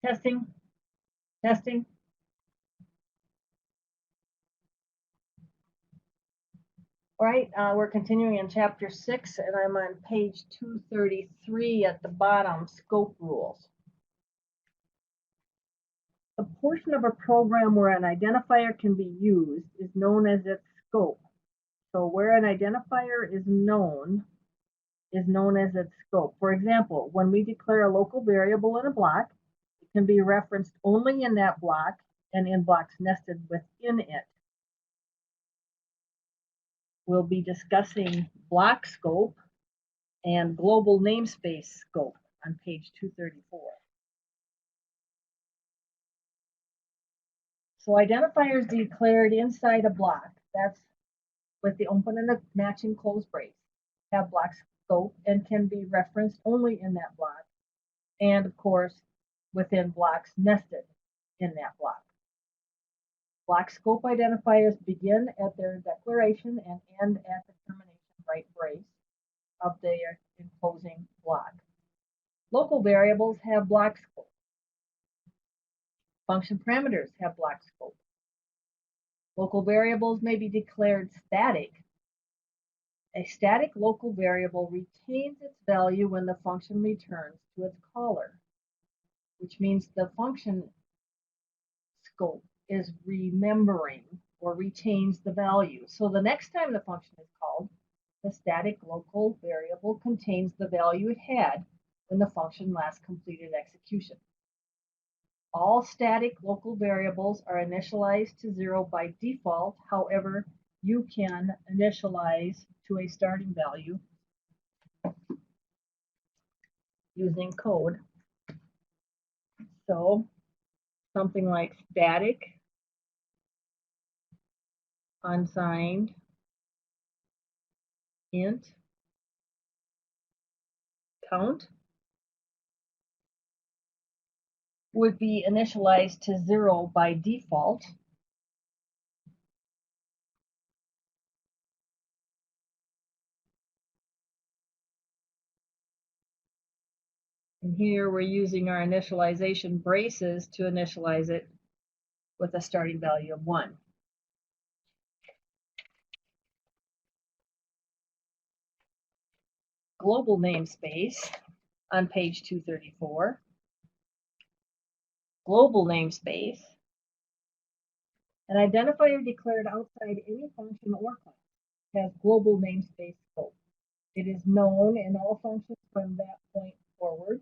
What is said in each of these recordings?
Testing, testing. All right, we're continuing in chapter 6, and I'm on page 233 at the bottom, scope rules. The portion of a program where an identifier can be used is known as its scope. So where an identifier is known as its scope. For example, when we declare a local variable in a block, it can be referenced only in that block and in blocks nested within it. We'll be discussing block scope and global namespace scope on page 234. So identifiers declared inside a block, that's with the open and the matching close brace, have block scope and can be referenced only in that block, and of course within blocks nested in that block. Block scope identifiers begin at their declaration and end at the termination right brace of their enclosing block. Local variables have block scope. Function parameters have block scope. Local variables may be declared static. A static local variable retains its value when the function returns to its caller, which means the function scope is remembering or retains the value. So the next time the function is called, the static local variable contains the value it had when the function last completed execution. All static local variables are initialized to 0 by default. However, you can initialize to a starting value using code. So something like static unsigned int count would be initialized to 0 by default. And here we're using our initialization braces to initialize it with a starting value of 1. Global namespace on page 234. Global namespace, an identifier declared outside any function or class, has global namespace scope. It is known in all functions from that point forward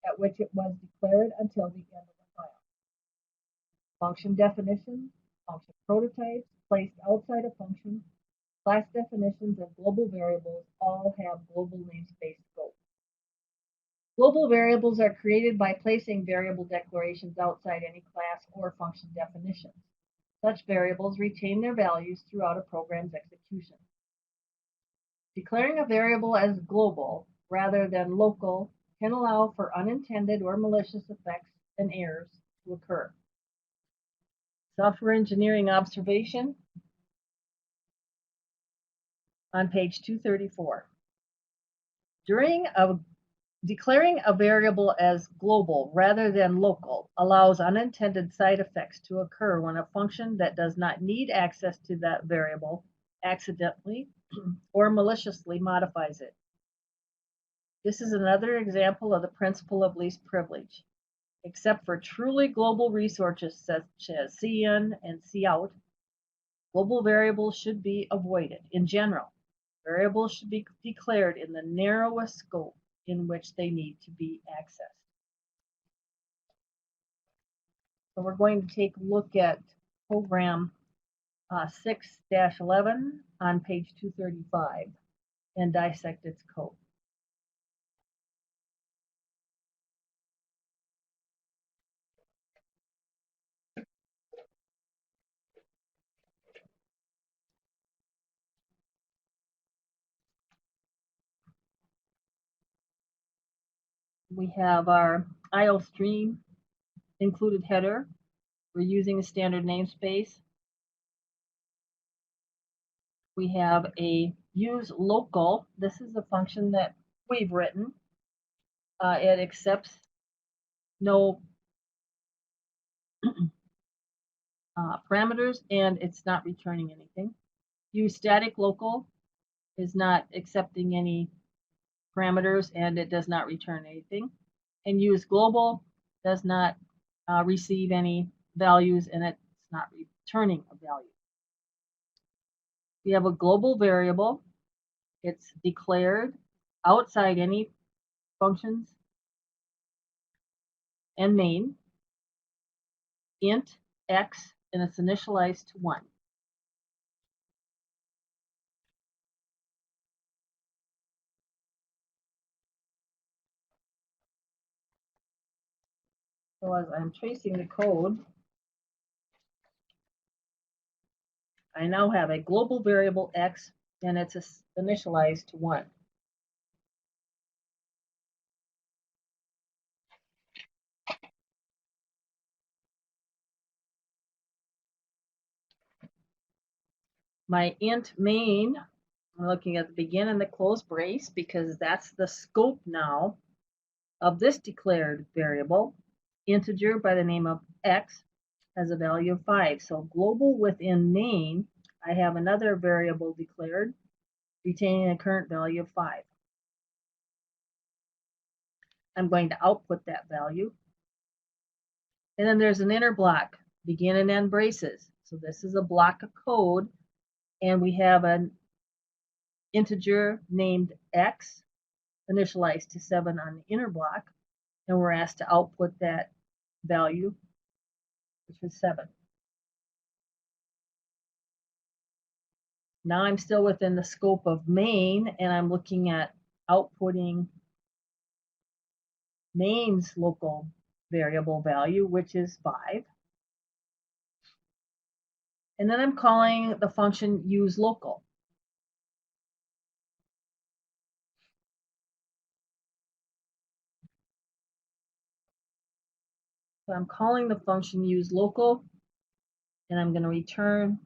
at which it was declared until the end of the file. Function definitions, function prototypes placed outside a function, class definitions, and global variables all have global namespace scope. Global variables are created by placing variable declarations outside any class or function definitions. Such variables retain their values throughout a program's execution. Declaring a variable as global rather than local can allow for unintended or malicious effects and errors to occur. Software engineering observation on page 234. Declaring a variable as global rather than local allows unintended side effects to occur when a function that does not need access to that variable accidentally or maliciously modifies it. This is another example of the principle of least privilege. Except for truly global resources such as cin and cout, global variables should be avoided. In general, variables should be declared in the narrowest scope in which they need to be accessed. So we're going to take a look at program 6-11 on page 235 and dissect its code. We have our IO stream included header. We're using a standard namespace. We have a use local. This is a function that we've written. It accepts no parameters, and it's not returning anything. Use static local is not accepting any parameters, and it does not return anything. And use global does not receive any values, and it's not returning a value. We have a global variable. It's declared outside any functions and main, int x, and it's initialized to 1. So as I'm tracing the code, I now have a global variable x, and it's initialized to 1. My int main, I'm looking at the begin and the close brace because that's the scope now of this declared variable. Integer by the name of x has a value of 5. So global within main, I have another variable declared retaining a current value of 5. I'm going to output that value. And then there's an inner block, begin and end braces. So this is a block of code, and we have an integer named x initialized to 7 on the inner block, and we're asked to output that value, which is 7. Now I'm still within the scope of main, and I'm looking at outputting main's local variable value, which is 5. And then I'm calling the function useLocal. So I'm calling the function useLocal, and I'm going to return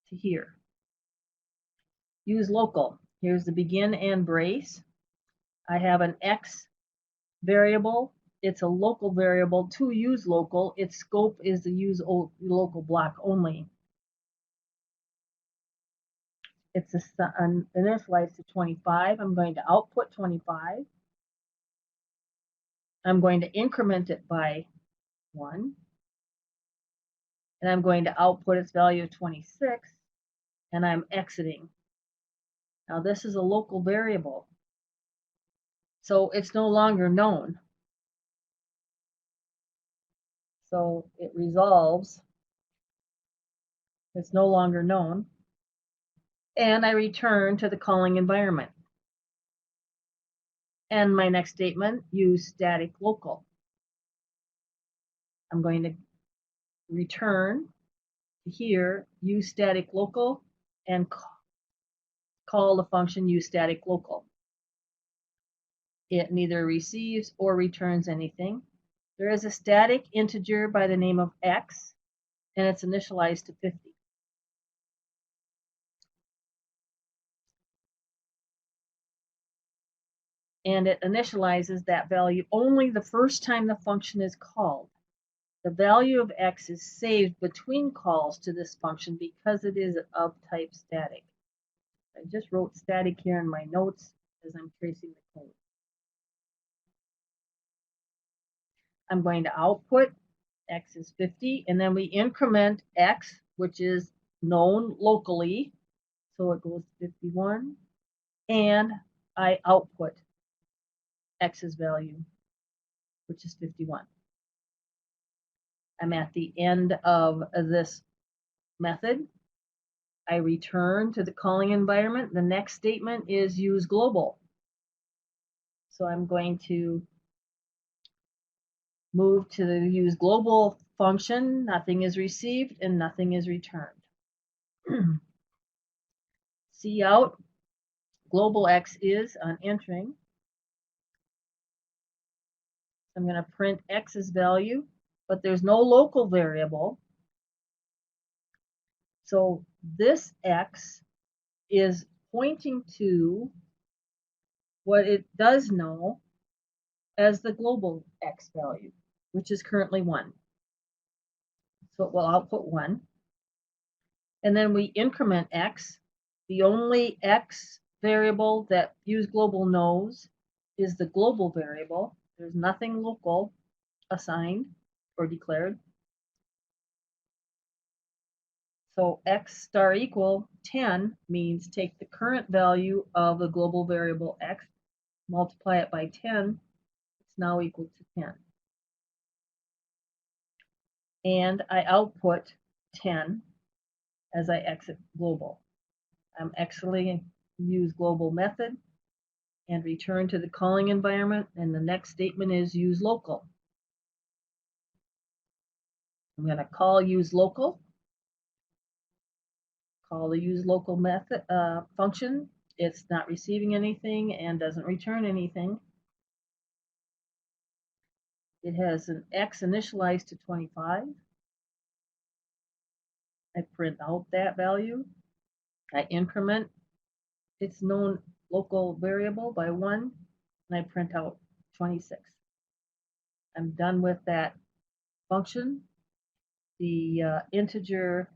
to here. useLocal. Here's the begin and brace. I have an x variable. It's a local variable to useLocal. Its scope is the useLocal block only. It's initialized to 25. I'm going to output 25. I'm going to increment it by 1. And I'm going to output its value of 26. And I'm exiting. Now this is a local variable. So it's no longer known. So it resolves. It's no longer known. And I return to the calling environment. And my next statement, use static local. I'm going to return to here, use static local, and call the function use static local. It neither receives or returns anything. There is a static integer by the name of x, and it's initialized to 50. And it initializes that value only the first time the function is called. The value of x is saved between calls to this function because it is of type static. I just wrote static here in my notes as I'm tracing the code. I'm going to output x is 50, and then we increment x, which is known locally. So it goes to 51, and I output x's value, which is 51. I'm at the end of this method. I return to the calling environment. The next statement is use global. So I'm going to move to the use global function. Nothing is received and nothing is returned. Cout global x is on entering. I'm going to print x's value, but there's no local variable. So this x is pointing to what it does know as the global x value, which is currently 1. so it will output 1. And then we increment x. The only x variable that Use Global knows is the global variable. There's nothing local assigned or declared. So x star equal 10 means take the current value of the global variable x, multiply it by 10, it's now equal to 10. And I output 10 as I exit global. I'm exiting Use Global method and return to the calling environment, and the next statement is use local. I'm going to call use local, call the use local method function. It's not receiving anything and doesn't return anything. It has an x initialized to 25. I print out that value. I increment its known local variable by 1, and I print out 26. I'm done with that function. The integer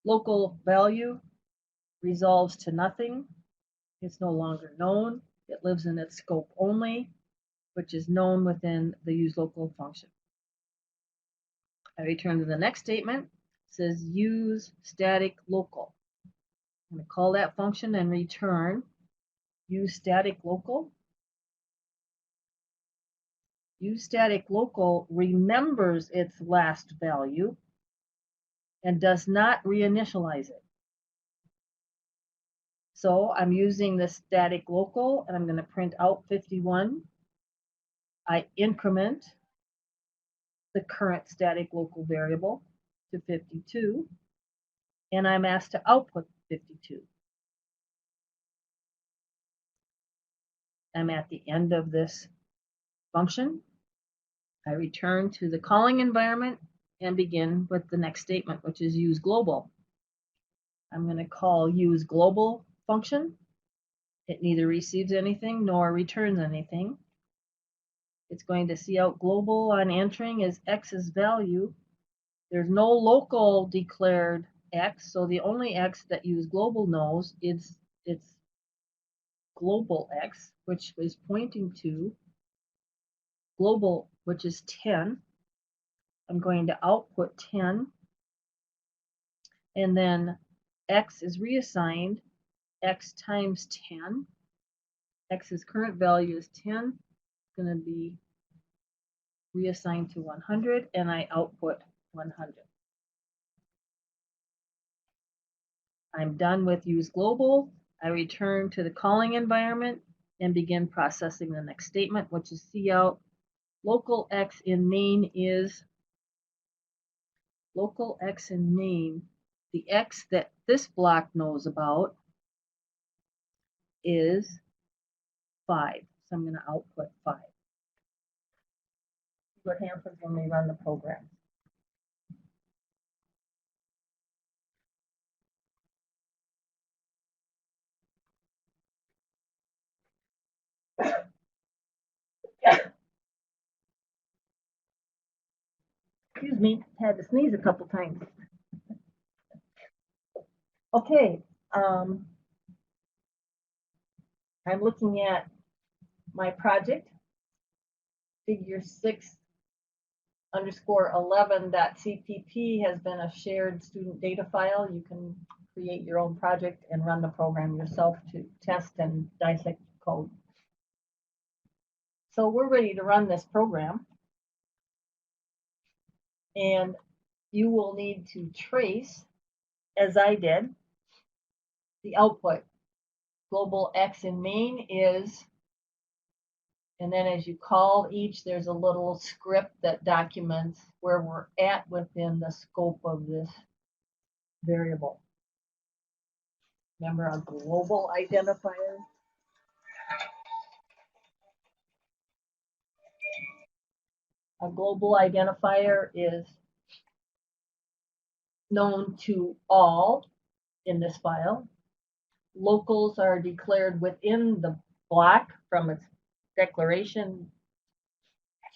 local value resolves to nothing. It's no longer known. It lives in its scope only, which is known within the useLocal function. I return to the next statement. It says use static local. I'm going to call that function and return use static local. Use static local remembers its last value and does not reinitialize it. So I'm using the static local, and I'm going to print out 51. I increment the current static local variable to 52, and I'm asked to output 52. I'm at the end of this function. I return to the calling environment and begin with the next statement, which is use global. I'm going to call use global function. It neither receives anything nor returns anything. It's going to see out global on entering as x's value. There's no local declared x, so the only x that use global knows is its global x, which is pointing to global, which is 10. I'm going to output 10, and then x is reassigned x times 10. X's current value is 10. It's going to be reassigned to 100, and I output 100. I'm done with use global. I return to the calling environment and begin processing the next statement, which is cout local x in main is local x in main. The x that this block knows about is 5. So I'm going to output 5. What happens when we run the program? Excuse me, had to sneeze a couple times. Okay, I'm looking at my project, figure 6_11.cpp has been a shared student data file. You can create your own project and run the program yourself to test and dissect code. So we're ready to run this program. And you will need to trace, as I did, the output. Global x in main is, and then as you call each, there's a little script that documents where we're at within the scope of this variable. Remember our global identifier? A global identifier is known to all in this file. Locals are declared within the block from its declaration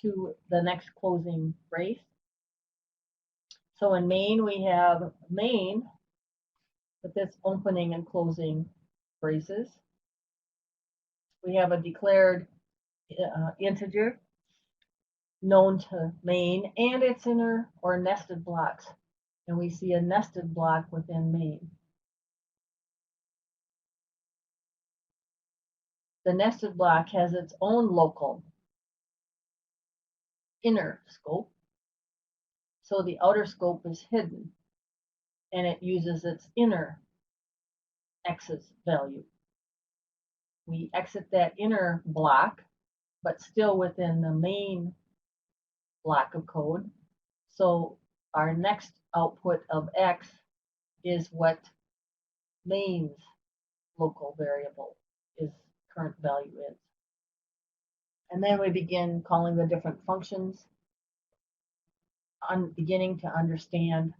to the next closing brace. So in main, we have main with its opening and closing braces. We have a declared integer known to main and its inner or nested blocks. And we see a nested block within main. The nested block has its own local inner scope. So the outer scope is hidden and it uses its inner X's value. We exit that inner block, but still within the main block of code. So our next output of X is what main's local variable is current value is. And then we begin calling the different functions, beginning to understand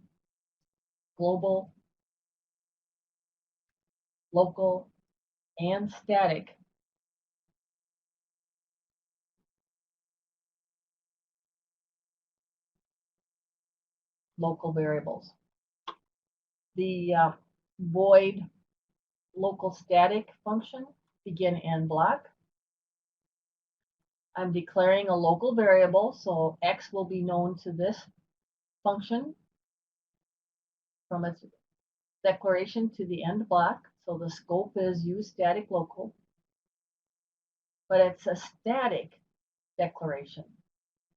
global, local, and static local variables. The void local static function, begin and block. I'm declaring a local variable, so X will be known to this function from its declaration to the end block. So the scope is use static local, but it's a static declaration.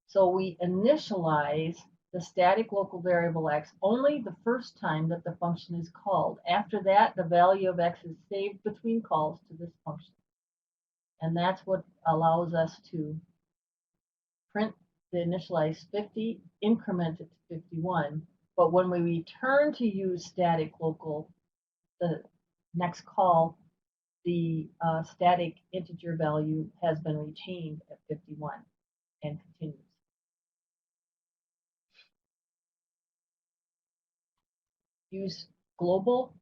So we initialize the static local variable X only the first time that the function is called. After that, the value of X is saved between calls to this function. And that's what allows us to print the initialized 50, increment it to 51. But when we return to use static local, the next call, the static integer value has been retained at 51 and continues. Use global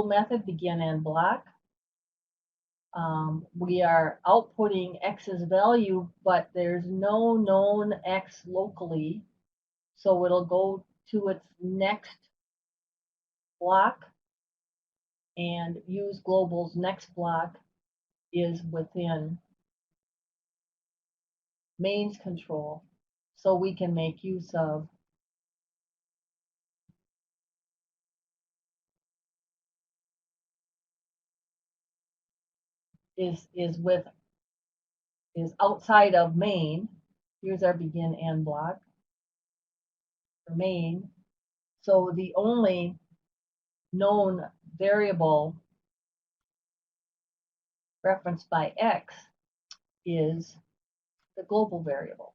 method, begin and block. We are outputting X's value, but there's no known X locally. So it'll go to its next block, and use global's next block is within main's control. So we can make use of is outside of main. Here's our begin and block for main. So the only known variable referenced by X is the global variable.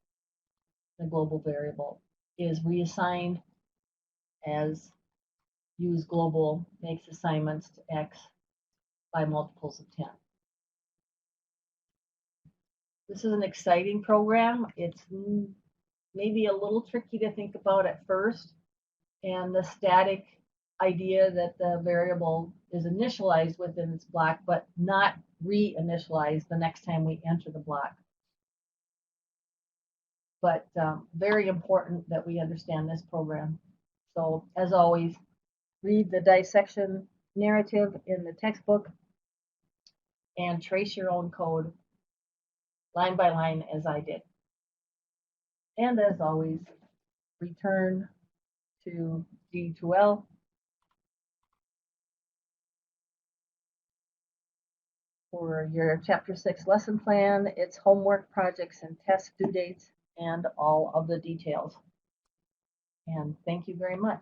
The global variable is reassigned as use global makes assignments to X by multiples of 10. This is an exciting program. It's maybe a little tricky to think about at first, and the static idea that the variable is initialized within its block, but not re-initialized the next time we enter the block. But very important that we understand this program. So as always, read the dissection narrative in the textbook and trace your own code line by line as I did. And as always, return to D2L for your Chapter 6 lesson plan, its homework, projects, and test due dates, and all of the details. And thank you very much.